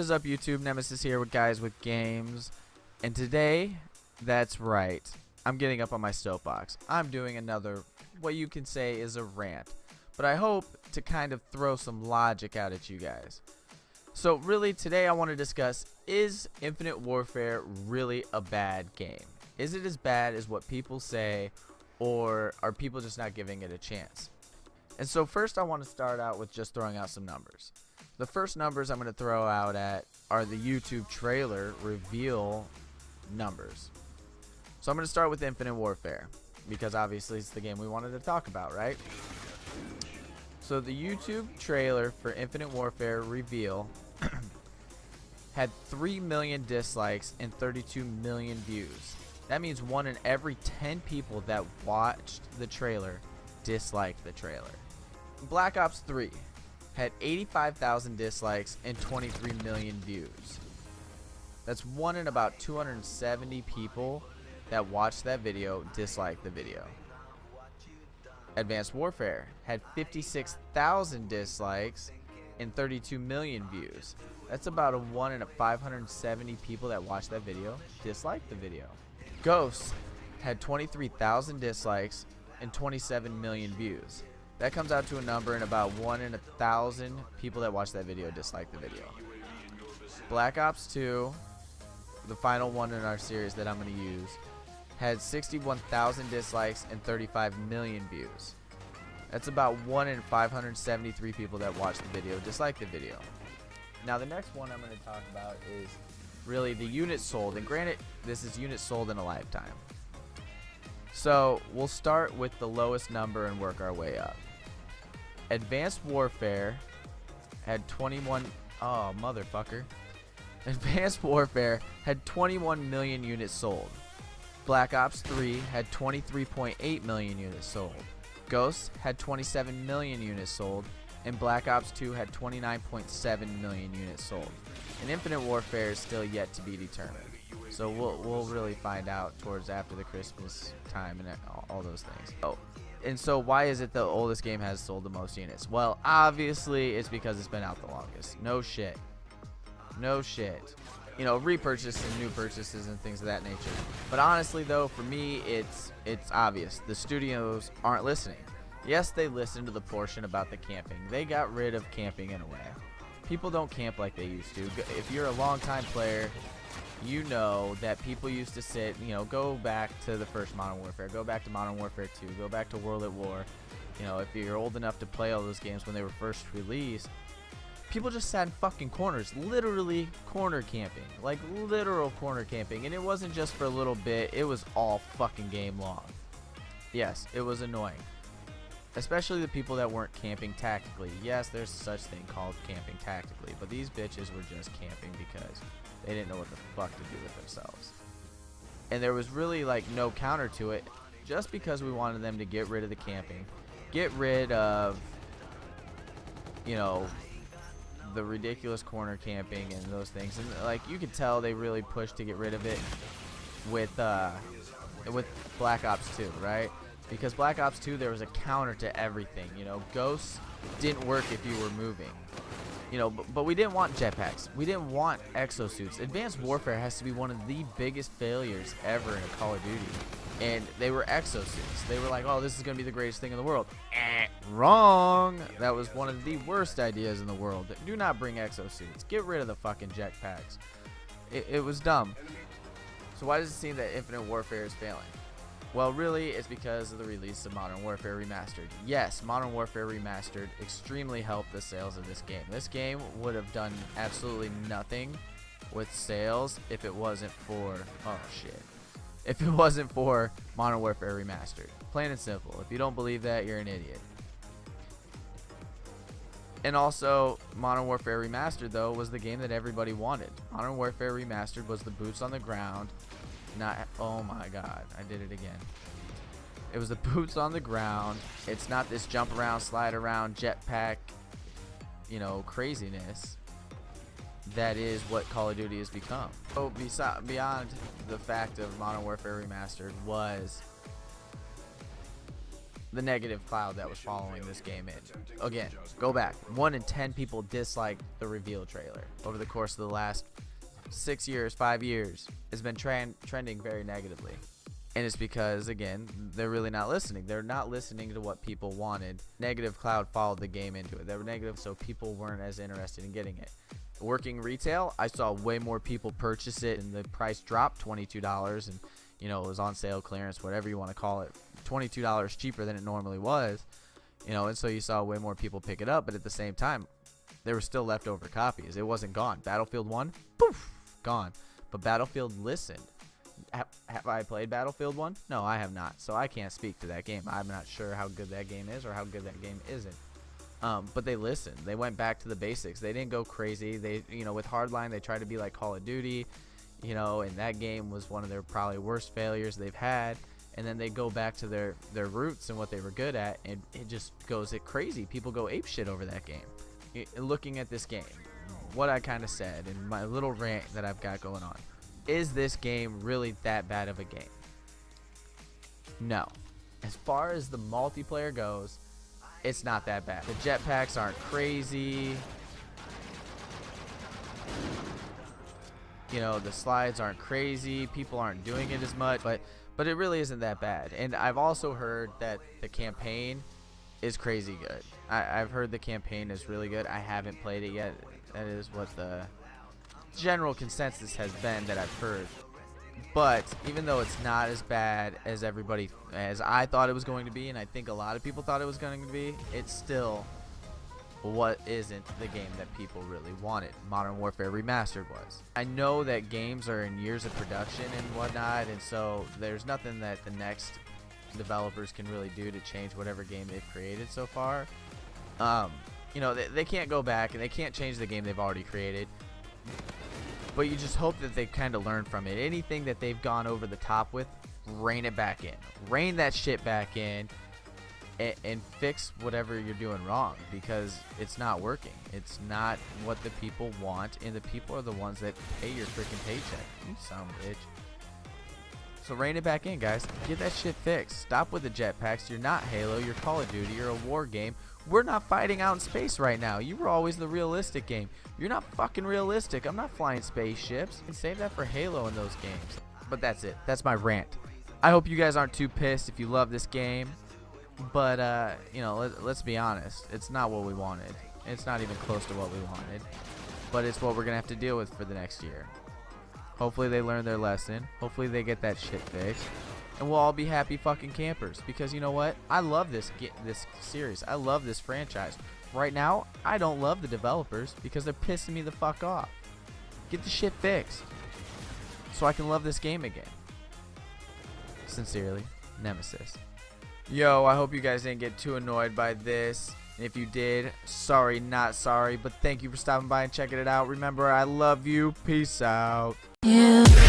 is up, YouTube? Nemesis here with Guys with Games, and today, that's right, I'm getting up on my soapbox. I'm doing another, what you can say is a rant, but I hope to kind of throw some logic out at you guys. So really, today I want to discuss, is Infinite Warfare really a bad game? Is it as bad as what people say, or are people just not giving it a chance? And so first I want to start out with just throwing out some numbers. The first numbers I'm going to throw out at are the YouTube trailer reveal numbers. So I'm going to start with Infinite Warfare, because obviously it's the game we wanted to talk about, right? So the YouTube trailer for Infinite Warfare reveal had 3 million dislikes and 32 million views. That means 1 in every 10 people that watched the trailer disliked the trailer. Black Ops 3 had 85,000 dislikes and 23 million views. That's 1 in about 270 people that watched that video disliked the video. Advanced Warfare had 56,000 dislikes and 32 million views. That's about a 1 in 570 people that watched that video disliked the video. Ghosts had 23,000 dislikes and 27 million views. That comes out to a number in about 1 in 1,000 people that watched that video disliked the video. Black Ops 2, the final one in our series that I'm going to use, had 61,000 dislikes and 35 million views. That's about 1 in 573 people that watched the video disliked the video. Now the next one I'm going to talk about is really the units sold, and granted this is units sold in a lifetime. So we'll start with the lowest number and work our way up. Advanced Warfare had 21 Advanced Warfare had 21 million units sold. Black Ops 3 had 23.8 million units sold. Ghosts had 27 million units sold, and Black Ops 2 had 29.7 million units sold. And Infinite Warfare is still yet to be determined. So we'll really find out towards after the Christmas time and all those things. Oh, and so why is it the oldest game has sold the most units? Well, obviously it's because it's been out the longest. No shit. No shit. You know, repurchase and new purchases and things of that nature. But honestly though, for me it's obvious. The studios aren't listening. Yes, they listened to the portion about the camping. They got rid of camping in a way. People don't camp like they used to. If you're a long-time player, you know that people used to sit, you know, go back to the first Modern Warfare, go back to Modern Warfare 2, go back to World at War. You know, if you're old enough to play all those games when they were first released, people just sat in fucking corners, literally corner camping, like literal corner camping. And it wasn't just for a little bit, it was all fucking game long. Yes, it was annoying. Especially the people that weren't camping tactically. Yes, there's such thing called camping tactically, but these bitches were just camping because they didn't know what the fuck to do with themselves. And there was really like no counter to it, just because we wanted them to get rid of the camping, get rid of, you know, the ridiculous corner camping and those things. And like you could tell they really pushed to get rid of it with Black Ops 2, right? Because Black Ops 2, there was a counter to everything. You know, ghosts didn't work if you were moving. You know, but we didn't want jetpacks. We didn't want exosuits. Advanced Warfare has to be one of the biggest failures ever in a Call of Duty. And they were exosuits. They were like, oh, this is going to be the greatest thing in the world. Wrong. That was one of the worst ideas in the world. Do not bring exosuits. Get rid of the fucking jetpacks. It was dumb. So why does it seem that Infinite Warfare is failing? Well, really, it's because of the release of Modern Warfare Remastered. Yes, Modern Warfare Remastered extremely helped the sales of this game. This game would have done absolutely nothing with sales if it wasn't for, if it wasn't for Modern Warfare Remastered. Plain and simple. If you don't believe that, you're an idiot. And also, Modern Warfare Remastered, though, was the game that everybody wanted. Modern Warfare Remastered was the boots on the ground. Oh my god, I did it again. It was the boots on the ground. It's not this jump around, slide around, jetpack, you know, craziness that is what Call of Duty has become. So beyond the fact of Modern Warfare Remastered was the negative cloud that was following this game in. Again, go back. 1 in 10 people disliked the reveal trailer over the course of the last 6 years, 5 years. It's been trending very negatively. And it's because, again, they're really not listening. They're not listening to what people wanted. Negative cloud followed the game into it. They were negative, so people weren't as interested in getting it. Working retail, I saw way more people purchase it, and the price dropped $22, and you know, it was on sale, clearance, whatever you want to call it, $22 cheaper than it normally was, you know, and so you saw way more people pick it up. But at the same time, there were still leftover copies. It wasn't gone. Battlefield 1, poof, gone. But Battlefield listened. Have I played Battlefield 1? No, I have not, so I can't speak to that game. I'm not sure how good that game is or how good that game isn't. But they listened. They went back to the basics. They didn't go crazy. They, you know, with Hardline, they tried to be like Call of Duty, you know, and that game was one of their probably worst failures they've had. And then they go back to their roots and what they were good at, and it just goes crazy. People go apeshit over that game. Looking at this game, what I kind of said in my little rant that I've got going on, is this game really that bad of a game? No. As far as the multiplayer goes, it's not that bad. The jetpacks aren't crazy. You know, the slides aren't crazy. People aren't doing it as much, but it really isn't that bad. And I've also heard that the campaign is crazy good. I've heard the campaign is really good. I haven't played it yet. That is what the general consensus has been that I've heard. But even though it's not as bad as as I thought it was going to be, and I think a lot of people thought it was going to be, it's still what isn't the game that people really wanted. Modern Warfare Remastered was. I know that games are in years of production and whatnot, and so there's nothing that the next developers can really do to change whatever game they've created so far. You know, they can't go back and they can't change the game they've already created. But you just hope that they've kind of learned from it. Anything that they've gone over the top with, rein it back in. Rein that shit back in and fix whatever you're doing wrong, because it's not working. It's not what the people want, and the people are the ones that pay your freaking paycheck. You son of a bitch. So rein it back in, guys. Get that shit fixed. Stop with the jetpacks. You're not Halo. You're Call of Duty. You're a war game. We're not fighting out in space right now. You were always the realistic game. You're not fucking realistic. I'm not flying spaceships. And save that for Halo in those games. But that's it. That's my rant. I hope you guys aren't too pissed if you love this game. But, you know, let's be honest. It's not what we wanted. It's not even close to what we wanted. But it's what we're going to have to deal with for the next year. Hopefully they learn their lesson. Hopefully they get that shit fixed. And we'll all be happy fucking campers. Because you know what? I love this series. I love this franchise. Right now, I don't love the developers because they're pissing me the fuck off. Get the shit fixed so I can love this game again. Sincerely, Nemesis. Yo, I hope you guys didn't get too annoyed by this. And if you did, sorry, not sorry. But thank you for stopping by and checking it out. Remember, I love you. Peace out. Yeah.